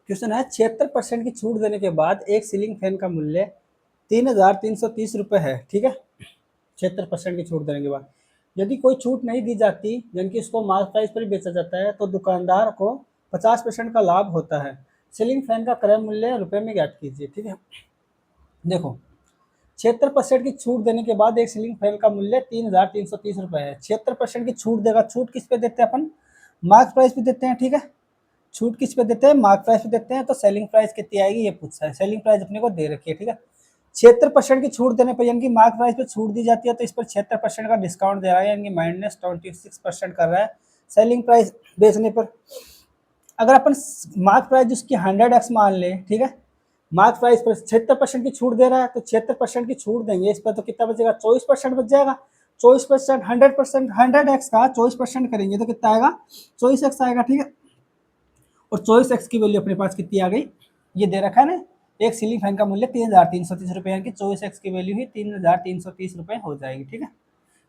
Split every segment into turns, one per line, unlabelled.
Question है 76% की छूट देने के बाद एक सीलिंग फैन का मूल्य 3,330 रुपये है। ठीक है, 76% की छूट देने के बाद यदि कोई छूट नहीं दी जाती यानी कि इसको मार्क प्राइस पर ही बेचा जाता है तो दुकानदार को 50% का लाभ होता है। सीलिंग फैन का क्रय मूल्य रुपए में ज्ञात कीजिए। ठीक है, देखो 76% की छूट देने के बाद एक सीलिंग फैन का मूल्य 3,330 रुपये है। 76% की छूट देगा, छूट किस पे देते हैं अपन? मार्क प्राइस पे देते हैं। ठीक है, छूट किस पे देते हैं? मार्क प्राइस पे देते हैं। तो सेलिंग प्राइस कितनी आएगी ये पूछा है। सेलिंग प्राइस अपने को दे रखी है। ठीक है, 76% की छूट देने पर यानी कि मार्क प्राइस पे छूट दी जाती है तो इस पर 76% का डिस्काउंट दे रहा है यानी कि -26% कर रहा है सेलिंग प्राइस बेचने पर। अगर अपन मार्क प्राइस उसकी 100x मान ले, ठीक है, मार्क प्राइस पर 76% की छूट दे रहा है तो 76% की छूट देंगे इस पर तो कितना बचेगा? 24% बच जाएगा। 24% 100%, 100x का 24% करेंगे तो कितना आएगा? 24x आएगा। ठीक है, और 24x की वैल्यू अपने पास कितनी आ गई? ये दे रखा है ना, एक सीलिंग फैन का मूल्य 3,330 रुपये यानी कि 24x की वैल्यू ही 3,330 रुपये हो जाएगी। ठीक है,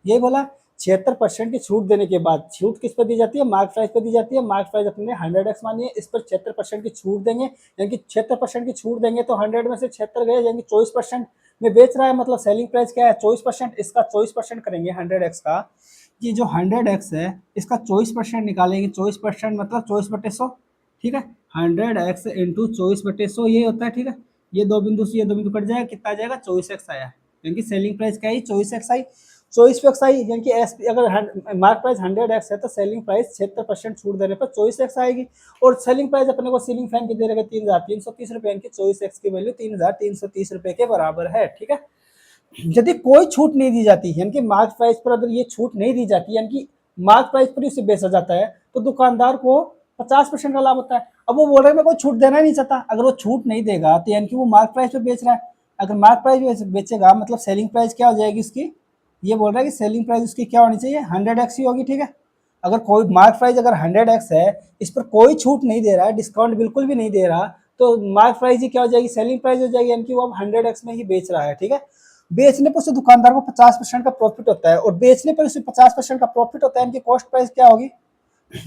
ये बोला 76% की छूट देने के बाद छूट किस पर दी जाती है? मार्क प्राइस पर दी जाती है। मार्क प्राइस अपने 100x मानी है, इस पर 76% की छूट देंगे यानी कि 76% की छूट देंगे तो 100 में से 76 गए यानी 24% में बेच रहा है, मतलब सेलिंग प्राइस क्या है? 24%। इसका 24% करेंगे 100x का, ये जो 100x है इसका 24% निकालेंगे। 24% मतलब 24/100। ठीक है, 100x इंटू 24/100 ये होता है। ठीक है, ये दो बिंदु से ये दो बिंदु कट जाएगा, कितना आ जाएगा? 24x आया यानी कि सेलिंग प्राइस क्या है? 24x आई। 24x आई यानी कि अगर मार्क प्राइस 100x है तो सेलिंग प्राइस 76% छूट देने पर 24x आएगी। और सेलिंग प्राइस अपने को सीलिंग फैन की दे रहे 3,330 रुपये यानी कि 24x की वैल्यू 3,330 रुपये के बराबर है। ठीक है, यदि कोई छूट नहीं दी जाती यानी कि मार्क प्राइस पर अगर ये छूट नहीं दी जाती यानी कि मार्क प्राइस पर उसे बेचा जाता है तो दुकानदार को 50% का लाभ होता है। अब वो बोल रहे हैं मैं कोई छूट देना नहीं चाहता, अगर वो छूट नहीं देगा तो यानी कि वो मार्क प्राइस पे बेच रहा है। अगर मार्क प्राइस बेचेगा मतलब सेलिंग प्राइस क्या हो जाएगी उसकी? ये बोल रहा है कि सेलिंग प्राइस उसकी क्या होनी चाहिए? 100x ही होगी। ठीक है, अगर कोई मार्क प्राइस अगर 100x है, इस पर कोई छूट नहीं दे रहा है, डिस्काउंट बिल्कुल भी नहीं दे रहा, तो मार्क प्राइस ही क्या हो जाएगी? सेलिंग प्राइस हो जाएगी यानी कि वो अब 100x में ही बेच रहा है। ठीक है, बेचने पर उसे दुकानदार को 50% का प्रॉफिट होता है और बेचने पर उसे 50% का प्रॉफिट होता है। इनकी कॉस्ट प्राइस क्या होगी?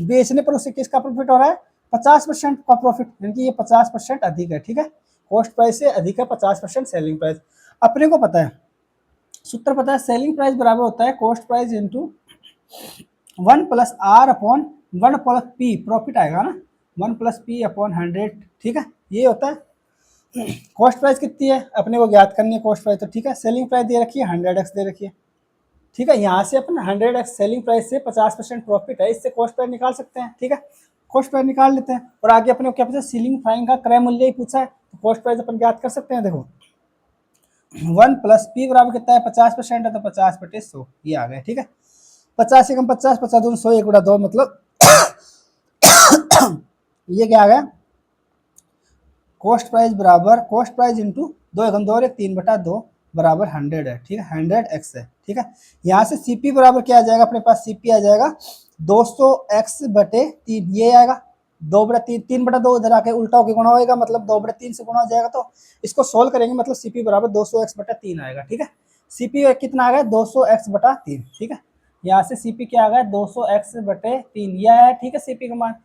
बेचने पर उसे किसका प्रॉफिट हो रहा है? 50% का प्रॉफिट यानी कि ये 50% अधिक है। ठीक है, कॉस्ट प्राइस से अधिक है 50% सेलिंग प्राइस। अपने को पता है, सूत्र पता है, सेलिंग प्राइस बराबर होता है cost price into 1+R/1+P, profit आएगा ना, 1+P/100। ठीक है, ये होता है। कॉस्ट प्राइस कितनी है अपने को ज्ञात करनी है कॉस्ट प्राइस, तो ठीक है, सेलिंग प्राइस दे रखी है 100x दे रखी है। ठीक है, यहाँ से अपन 100x सेलिंग प्राइस से 50% प्रॉफिट है, इससे कॉस्ट प्राइस निकाल सकते हैं। ठीक है, कॉस्ट प्राइस निकाल लेते हैं और आगे अपने को क्या पूछा? सीलिंग फैन का क्रय मूल्य ही पूछा है तो कॉस्ट प्राइस अपन ज्ञात कर सकते हैं। देखो 1+P बराबर कितना है? 50% है तो 50/100 ये आ गया। ठीक है, 50 से कम 50, 50 दूनी 100, 1/2 मतलब ये क्या आ गया? कॉस्ट प्राइस बराबर कॉस्ट प्राइस इंटू 2 1 3/2 बराबर 100 है। ठीक है, 100x है। ठीक है, यहाँ से CP बराबर क्या आ जाएगा? अपने पास CP आ जाएगा 200x/3, ये आएगा 2/3, 3/2 उधर आके उल्टा होकर गुणा होएगा, मतलब 2/3 से गुणा हो जाएगा। तो इसको सोल्व करेंगे मतलब CP बराबर 200x/3 आएगा। ठीक है, CP कितना आ गया? 200x/3। ठीक है, यहाँ से CP क्या आ गया? 200x/3 ये आया। ठीक है, CP का मान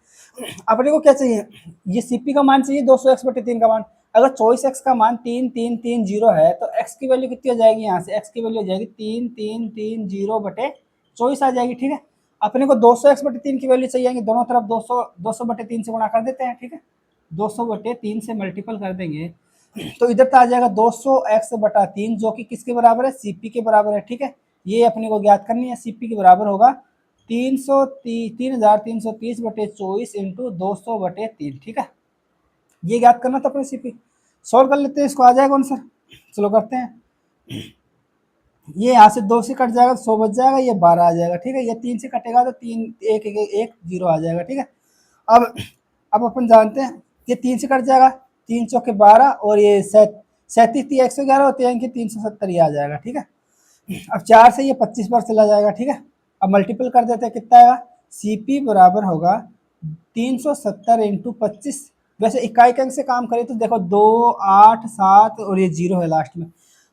अपने को क्या चाहिए? ये CP का मान चाहिए 200x/3 का मान। अगर 24x का मान 3330 है तो x की वैल्यू कितनी हो जाएगी? यहाँ से x की वैल्यू हो जाएगी 3330/24 आ जाएगी। ठीक है, अपने को 200x/3 की वैल्यू चाहिए, दोनों तरफ 200/3 से गुणा कर देते हैं। ठीक है, 200/3 से मल्टीपल कर देंगे तो इधर तो आ जाएगा 200x/3 जो कि किसके बराबर है? CP के बराबर है। ठीक है, ये अपने को ज्ञात करनी है, CP के बराबर होगा 3,330/24 इंटू 200/3। ठीक है, ये ज्ञात करना था अपने CP। सॉल्व कर लेते हैं, इसको आ जाएगा आंसर। चलो करते हैं, ये यहाँ से 2 से कट जाएगा तो 100 बच जाएगा, ये 12 आ जाएगा। ठीक है, ये 3 से कटेगा तो 3 1 1 1 0 आ जाएगा। ठीक है, अब अपन जानते हैं ये 3 से कट जाएगा, 3 चौके 12 और ये 37 111 होते हैं कि 370 ये आ जाएगा। ठीक है, अब 4 से ये 25 बार चला जाएगा। ठीक है, अब मल्टीपल कर देते हैं, कितना आएगा? CP बराबर होगा 370 इंटू 25। वैसे इकाई अंक से काम करें तो देखो 2 8 7 और ये 0 है लास्ट में।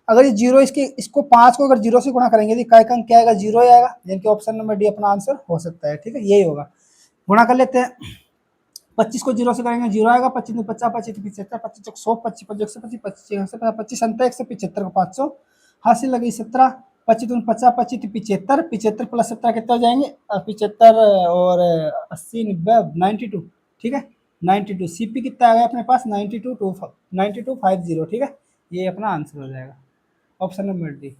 अगर ये 0 इसको 5 को अगर 0 से गुणा करेंगे तो इकाई अंक क्या आएगा? 0 ही आएगा, यानी कि ऑप्शन नंबर डी अपना आंसर हो सकता है। ठीक है, यही होगा। गुणा कर लेते हैं, 25 को 0 से करेंगे 0 आएगा, 25 में 50, 25 75, 25 चौक 100, 25 25 125, 25 25 175 को 500 हासिल लगी 17, 25 दूनी 50, 25 75, 75 प्लस 17 कितने हो जाएंगे 75 और 80 90 92, ठीक है 92। सीपी कितना आ गया अपने पास 92 9250, ठीक है, ये अपना आंसर हो जाएगा, ऑप्शन नंबर डी।